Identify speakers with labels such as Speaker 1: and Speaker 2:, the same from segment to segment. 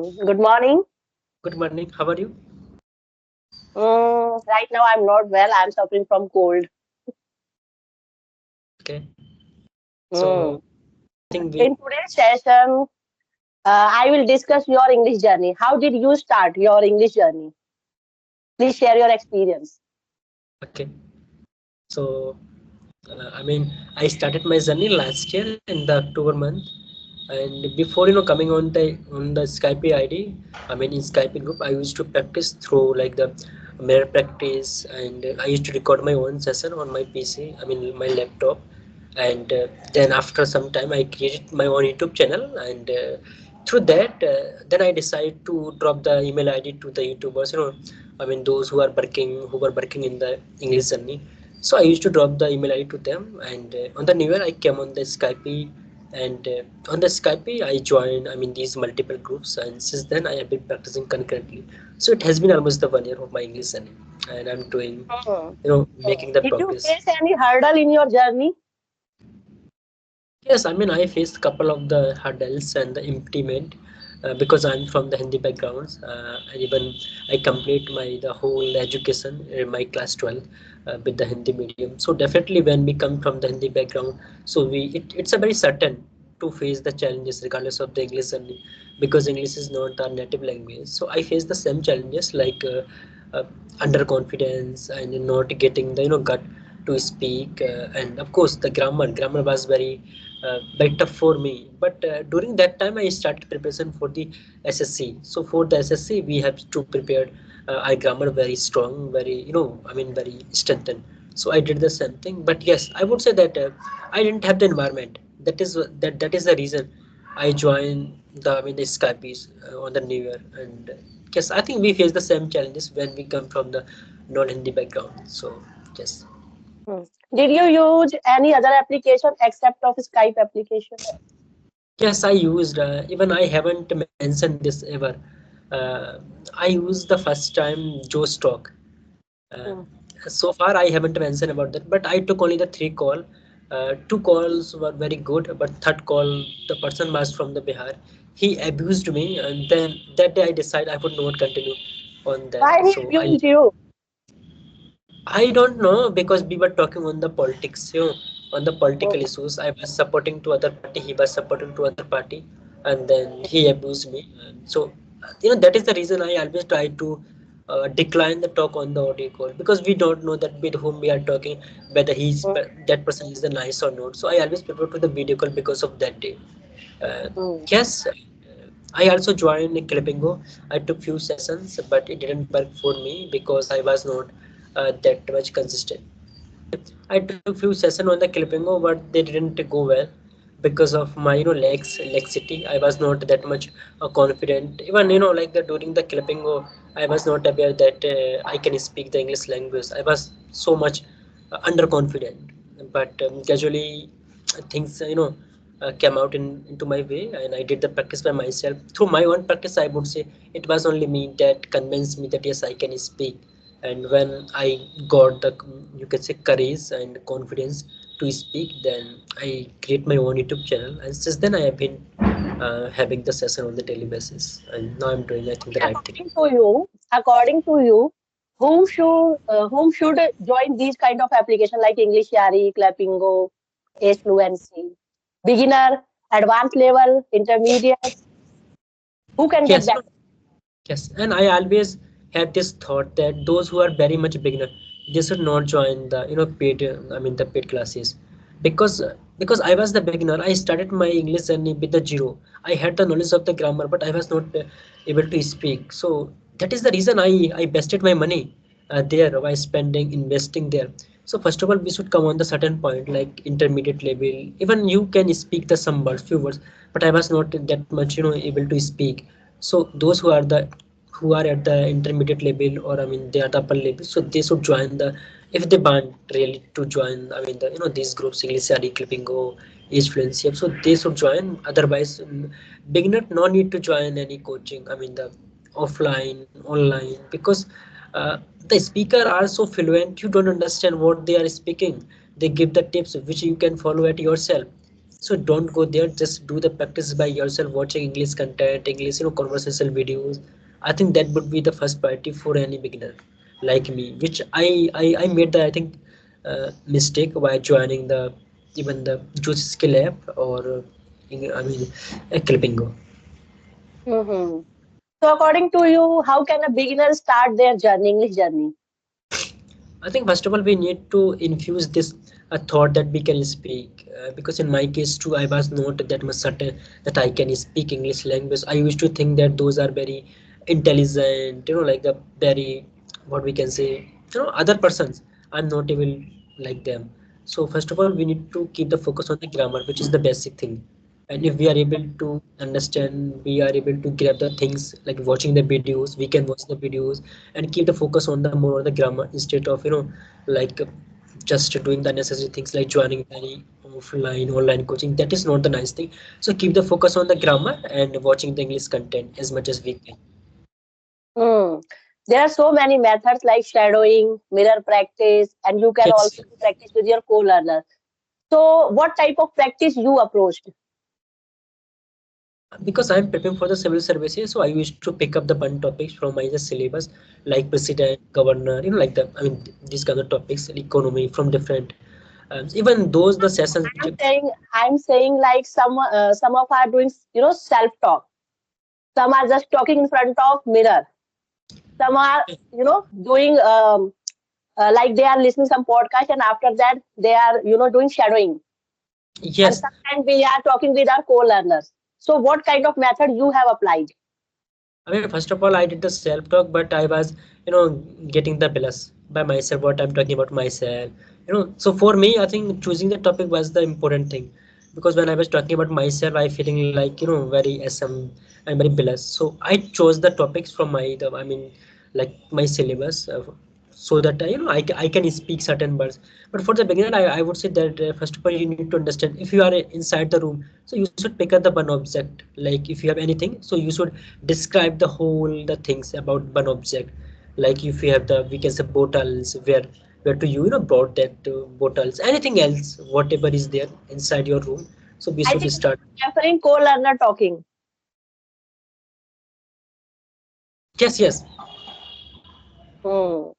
Speaker 1: Good morning.
Speaker 2: Good morning. How are you?
Speaker 1: Right now, I'm not well. I'm suffering from cold.
Speaker 2: Okay.
Speaker 1: Mm.
Speaker 2: So I think we
Speaker 1: In today's session, I will discuss your English journey. How did you start your English journey? Please share your experience.
Speaker 2: okay. So I started my journey last year in the October month, and before coming on the Skype ID, in Skype group, I used to practice through like the mirror practice, and I used to record my own session on my PC. My laptop, and then after some time, I created my own YouTube channel, and through that, then I decided to drop the email ID to the YouTubers. Those who were working in the English journey. So I used to drop the email ID to them, and on the new year I came on the Skype, and on the Skype I joined. These multiple groups, and since then I have been practicing concurrently. So it has been almost the 1 year of my English journey, and I'm doing,
Speaker 1: Mm.
Speaker 2: making the
Speaker 1: Did you
Speaker 2: progress.
Speaker 1: face any hurdle in your journey?
Speaker 2: Yes, I faced a couple of the hurdles and the impediment because I'm from the Hindi backgrounds, and even I complete the whole education in my class 12 with the Hindi medium. So definitely when we come from the Hindi background, so it's a very certain to face the challenges regardless of the English only, because English is not our native language. So I face the same challenges like uh, underconfidence and not getting the gut to speak, and of course the grammar was very tough for me. But during that time I started preparation for the SSC. So for the SSC we have to prepare our grammar very strong, very very strengthened. So I did the same thing. But yes, I would say that I didn't have the environment. That is the reason I joined the Skype's on the new year. And yes, I think we face the same challenges when we come from the non-Hindi background. So yes.
Speaker 1: Mm. Did you use any other application except of Skype application?
Speaker 2: Yes, I used, even I haven't mentioned this ever. Uh, I used the first time Joe's talk. Uh,
Speaker 1: Mm.
Speaker 2: so far, I haven't mentioned about that, but I took only the three call. Two calls were very good, but third call, the person was from the Bihar. He abused me, and then that day I decided I would not continue on that.
Speaker 1: Why
Speaker 2: So
Speaker 1: he abused you?
Speaker 2: I don't know, because we were talking on the politics, on the political
Speaker 1: Mm.
Speaker 2: issues. I was supporting to other party, he was supporting to other party, and then he abused me. So, that is the reason I always try to decline the talk on the audio call, because we don't know that with whom we are talking, whether
Speaker 1: Mm.
Speaker 2: that person is the nice or not. So I always prefer to the video call because of that day.
Speaker 1: Mm.
Speaker 2: Yes, I also joined Clippingo. I took few sessions, but it didn't work for me because I was not that much consistent. I took few sessions on the Clippingo, but they didn't go well because of my laxity. I was not that much confident. Even like during the Clippingo, I was not aware that I can speak the English language. I was so much underconfident. But gradually things came out into my way, and I did the practice by myself. Through my own practice, I would say it was only me that convinced me that yes, I can speak. And when I got the, you can say, courage and confidence to speak, then I create my own YouTube channel, and since then I have been having the session on the daily basis, and now I'm doing, I think, the
Speaker 1: Okay,
Speaker 2: right thing.
Speaker 1: according to you, whom should join these kind of application like englishyaari, clappingo, age fluency, beginner, advanced level, intermediate? Who can get
Speaker 2: Yes,
Speaker 1: that?
Speaker 2: yes, and I always had this thought that those who are very much beginner, they should not join the paid, the paid classes, because I was the beginner. I started my English journey with the zero. I had the knowledge of the grammar, but I was not able to speak. So that is the reason I invested my money there by spending investing there. So first of all, we should come on the certain point like intermediate level. Even you can speak the some words, few words, but I was not that much able to speak. So those who are at the intermediate level, or they are the upper level, so they should join the, if they want really to join, the these groups, englishyaari, clippingo, age fluency, so they should join. Otherwise, beginner no need to join any coaching, the offline, online, because uh, the speaker are so fluent, you don't understand what they are speaking. They give the tips which you can follow at yourself. So don't go there, just do the practice by yourself, watching English content, English, conversational videos. I think that would be the first priority for any beginner like me, which I made the, I think, mistake by joining the even the Juice Skill app, or I mean Clippingo.
Speaker 1: Mm-hmm. So according to you, how can a beginner start their journey, English journey?
Speaker 2: I think first of all we need to infuse this a thought that we can speak, because in my case too I was not that much certain that I can speak English language. I used to think that those are very intelligent, like the very, what we can say, other persons. I'm not even like them. So first of all we need to keep the focus on the grammar, which is the basic thing. And if we are able to understand, we are able to grab the things like watching the videos, we can watch the videos and keep the focus on the more on the grammar, instead of like just doing the necessary things like joining any offline online coaching. That is not the nice thing. So keep the focus on the grammar and watching the English content as much as we can.
Speaker 1: Hmm. There are so many methods like shadowing, mirror practice, and you can
Speaker 2: Yes,
Speaker 1: also do practice with your co-learner. So, what type of practice you approached?
Speaker 2: because I'm preparing for the civil services, so I used to pick up the one topics from my just syllabus, like president, governor, like the, I mean, these kind of topics, economy from different, even those the sessions which
Speaker 1: I'm saying like some of are doing self-talk. Some are just talking in front of mirror. Some are doing like they are listening some podcast and after that they are doing shadowing. And
Speaker 2: yes.
Speaker 1: sometimes we are talking with our co-learners. So, what kind of method you have applied?
Speaker 2: I mean, first of all, I did the self-talk, but I was, getting the plus by myself, what I'm talking about myself. So for me, I think choosing the topic was the important thing, because when I was talking about myself, I feeling like, very SM and very plus. So I chose the topics from I mean, like my syllabus, so that I can speak certain words. But for the beginner, I would say that first of all you need to understand, if you are inside the room, so you should pick up the one object. Like if you have anything, so you should describe the whole the things about one object. Like if you have the, we can say, bottles, where to you know brought that bottles, anything else, whatever is there inside your room. So we
Speaker 1: I
Speaker 2: should
Speaker 1: think you
Speaker 2: start.
Speaker 1: are preferring co-learner talking.
Speaker 2: Yes, yes.
Speaker 1: Hmm.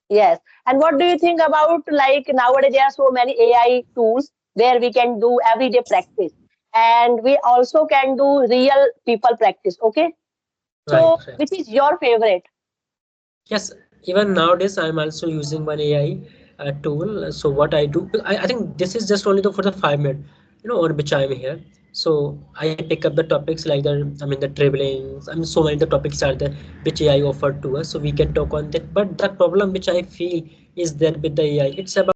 Speaker 1: Yes. And what do you think about like nowadays there are so many AI tools where we can do everyday practice and we also can do real people practice. Okay.
Speaker 2: Right,
Speaker 1: So
Speaker 2: right.
Speaker 1: which is your favorite?
Speaker 2: Yes, even nowadays I'm also using one AI tool. So what I do, I think this is just only for the 5 minute, on which I'm here. So I pick up the topics like the traveling. I mean, so many the topics are there which AI offered to us, so we can talk on that. But the problem which I feel is there with the AI, it's about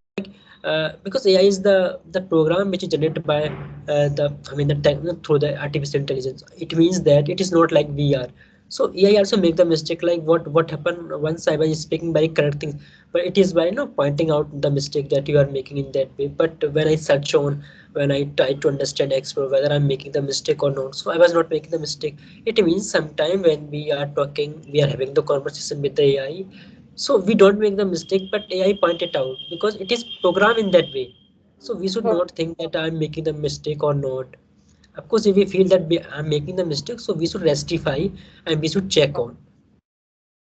Speaker 2: because AI is the program which is generated by the tech, through the artificial intelligence. It means that it is not like we are. So AI also make the mistake, like what happened once I was speaking very correct things, but it is by pointing out the mistake that you are making in that way. But when I search on, when I try to understand, explore whether I'm making the mistake or not, so I was not making the mistake. It means sometime when we are talking, we are having the conversation with the AI, so we don't make the mistake, but AI point it out because it is programmed in that way. So we should
Speaker 1: Hmm.
Speaker 2: not think that I'm making the mistake or not. Of course, if we feel that I'm making the mistake, so we should rectify and we should check on.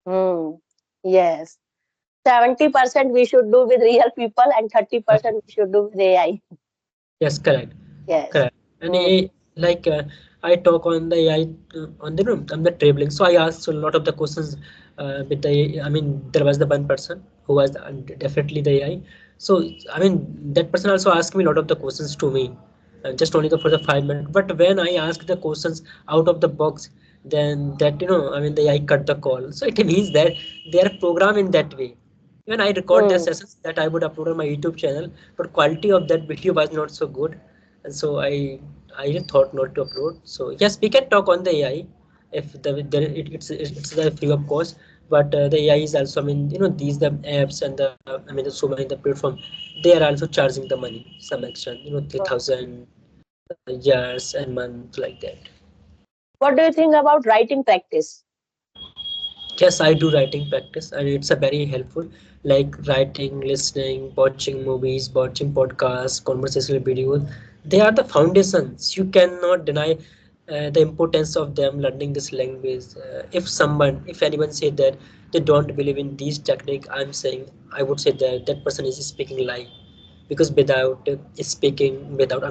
Speaker 1: Hmm. Yes. 70% we should do with real people and
Speaker 2: Right.
Speaker 1: 30% we should do with AI.
Speaker 2: Yes, correct.
Speaker 1: Yes.
Speaker 2: Correct. And
Speaker 1: Hmm.
Speaker 2: like I talk on the AI on the room. I'm the traveling, so I asked a lot of the questions with the AI. I mean, there was the one person who was definitely the AI. So I mean, that person also asked me a lot of the questions to me, just only for the 5 minutes. But when I asked the questions out of the box, then that I mean, the AI cut the call. So it means that they are programmed in that way. Even I record their
Speaker 1: Hmm.
Speaker 2: sessions that I would upload on my YouTube channel, but quality of that video was not so good, and so I just thought not to upload. So yes, we can talk on the AI if it's the free of cost, but the AI is also, I mean, these the apps and the, I mean, so many the platform, they are also charging the money some extent, 3,000 years and month like that.
Speaker 1: What do you think about writing practice?
Speaker 2: Yes, I do writing practice, and it's a very helpful, like writing, listening, watching movies, watching podcasts, conversational videos. They are the foundations. You cannot deny the importance of them learning this language. If anyone say that they don't believe in these technique, I'm saying I would say that that person is speaking lie, because without speaking, without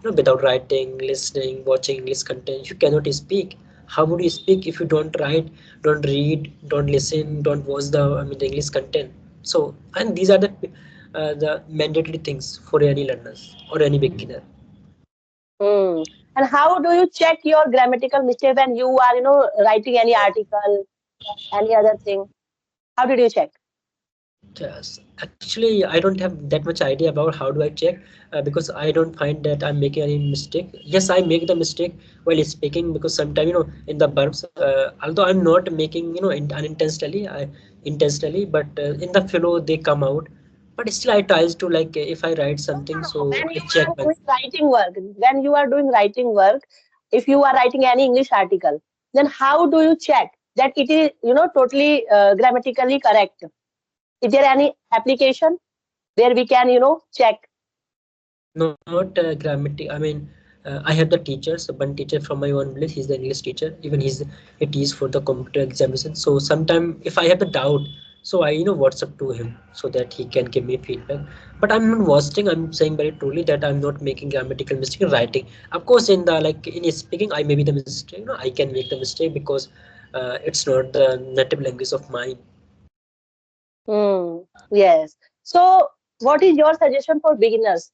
Speaker 2: without writing, listening, watching English content, you cannot speak. How would you speak if you don't write, don't read, don't listen, don't watch the English content? So, and these are the mandatory things for any learners or any beginner.
Speaker 1: Hmm. And how do you check your grammatical mistake when you are, writing any article, any other thing? How did you check?
Speaker 2: Yes, actually, I don't have that much idea about how do I check, because I don't find that I'm making any mistake. Yes, I make the mistake while speaking, because sometimes in the verbs, although I'm not making unintentionally, I intentionally, but in the flow they come out. But still, I tries to like if I write
Speaker 1: No,
Speaker 2: something,
Speaker 1: no, no.
Speaker 2: so
Speaker 1: When
Speaker 2: I
Speaker 1: you
Speaker 2: check
Speaker 1: are
Speaker 2: my.
Speaker 1: doing writing work, when you are doing writing work, if you are writing any English article, then how do you check that it is, totally grammatically correct? Is there any application where we can, check?
Speaker 2: Not grammatic. I mean, I have the teachers. One teacher from my own village. He's the English teacher. Even he teaches for the computer examination. So sometime if I have a doubt, so I WhatsApp to him so that he can give me feedback. But I'm not watching. I'm saying very truly that I'm not making grammatical mistake in writing. Of course, in the like in speaking, I may be the mistake. I can make the mistake because it's not the native language of mine.
Speaker 1: Hmm. Yes. So, what is your suggestion for beginners?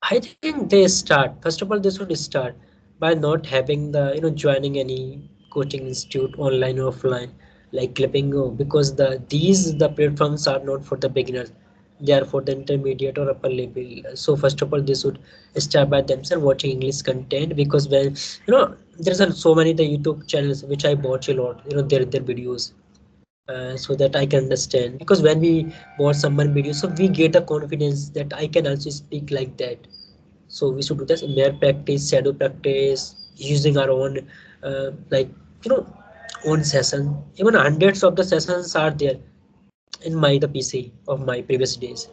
Speaker 2: I think they start. First of all, they should start by not having joining any coaching institute online or offline like Clippingo, because the platforms are not for the beginners. They are for the intermediate or upper level. So first of all, they should start by themselves watching English content, because when there's so many the YouTube channels which I watch a lot. Their videos, so that I can understand. Because when we watch someone video, so we get the confidence that I can also speak like that. So we should do this mere practice, shadow practice, using our own like you know own session. Even hundreds of the sessions are there in my the PC of my previous days.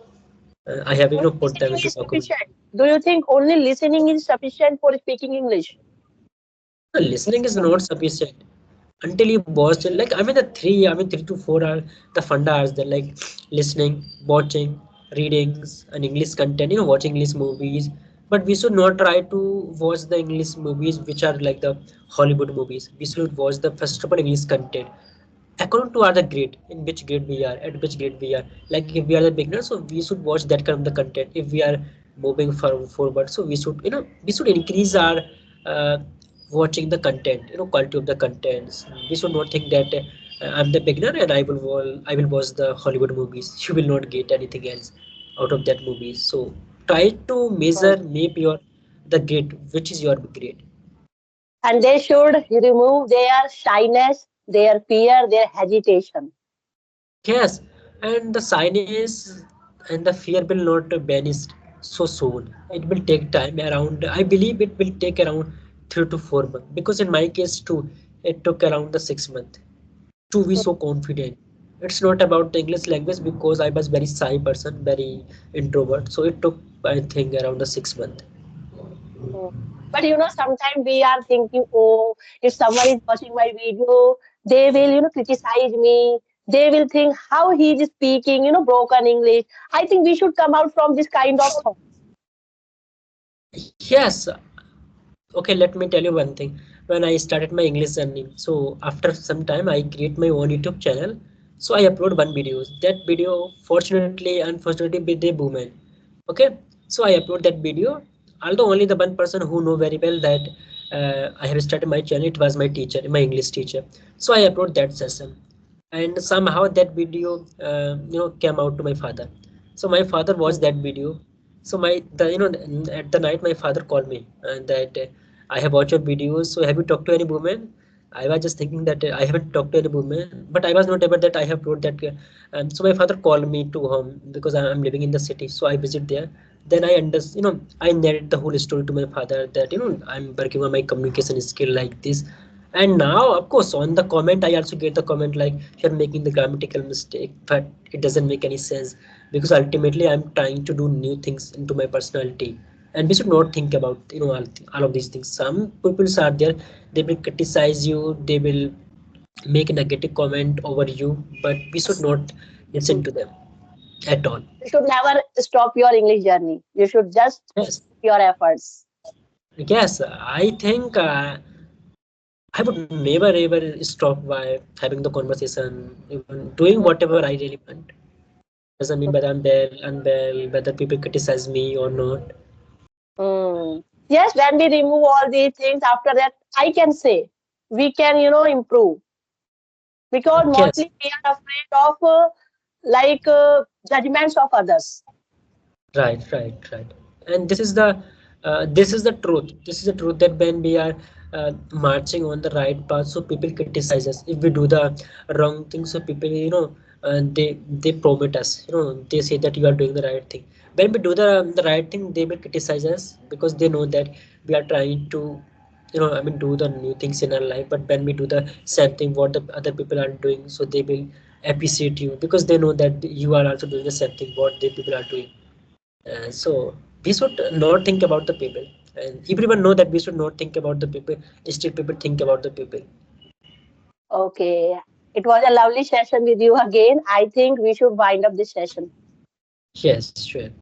Speaker 2: I have
Speaker 1: Only
Speaker 2: put them
Speaker 1: listening
Speaker 2: into
Speaker 1: is
Speaker 2: document.
Speaker 1: sufficient. Do you think only listening is sufficient for speaking English?
Speaker 2: No, listening is not sufficient until you watch it. Like the 3 to 4 hours, the funda hours. They're like listening, watching, readings, and English content. Watching English movies. But we should not try to watch the English movies which are like the Hollywood movies. We should watch the first of all English content according to other grade, in which grade we are, at which grade we are. Like if we are the beginner, so we should watch that kind of the content. If we are moving forward, so we should increase our uh, watching the content, quality of the contents. We should not think that I'm the beginner and I will watch the Hollywood movies. You will not get anything else out of that movies. So try to
Speaker 1: Hmm.
Speaker 2: measure maybe your the grade, which is your grade.
Speaker 1: And they should remove their shyness, their fear, their hesitation.
Speaker 2: Yes, and the shyness and the fear will not vanish so soon. It will take time around, I believe it will take around 3 to 4 months. Because in my case too, it took around the 6 months to be so confident. It's not about the English language, because I was very shy person, very introvert. So it took, I think, around the 6 months.
Speaker 1: Hmm. But sometimes we are thinking, oh, if someone is watching my video, they will, criticize me. They will think how he is speaking, broken English. I think we should come out from this kind of thought.
Speaker 2: Yes, okay, let me tell you one thing. When I started my English journey, so after some time I create my own YouTube channel. So I upload one video. That video, fortunately, unfortunately, with a woman. Okay, so I upload that video. Although only the one person who know very well that I have started my channel, it was my teacher, my English teacher. So I upload that session, and somehow that video came out to my father. So my father
Speaker 1: Hmm.
Speaker 2: watched that video. So my the you know at the night my father called me, and that I have watched your videos, so have you talked to any woman? I was just thinking that I haven't talked to any woman, but I was not aware that I have wrote that. So my father called me to home, because I'm living in the city, so I visit there. Then I narrate the whole story to my father, that I'm working on my communication skill like this. And now, of course, on the comment, I also get the comment like you're making the grammatical mistake, but it doesn't make any sense because ultimately I'm trying to do new things into my personality. And we should not think about all of these things. Some people are there, they will criticize you, they will make a negative comment over you, but we should not listen
Speaker 1: Hmm.
Speaker 2: to them at all.
Speaker 1: You should never stop your English journey. You should just
Speaker 2: Yes,
Speaker 1: put your efforts.
Speaker 2: yes, I think I would never ever stop by having the conversation, even doing whatever I really want. Doesn't mean whether I'm well, unwell, whether people criticize me or not.
Speaker 1: Mm. Yes, when we remove all these things, after that, I can say we can, improve because
Speaker 2: Yes,
Speaker 1: mostly we are afraid of judgments of others.
Speaker 2: right. And this is the truth. This is the truth that when we are marching on the right path, so people criticize us. If we do the wrong thing, so people, they promote us. They say that you are doing the right thing. When we do the right thing, they will criticize us because they know that we are trying to, do the new things in our life. But when we do the same thing, what the other people are doing, so they will appreciate you because they know that you are also doing the same thing what the people are doing. So we should not think about the people, and everyone know that we should not think about the people. Still, people think about the people.
Speaker 1: Okay. It was a lovely session with you again. I think we should wind up this session.
Speaker 2: Yes, sure.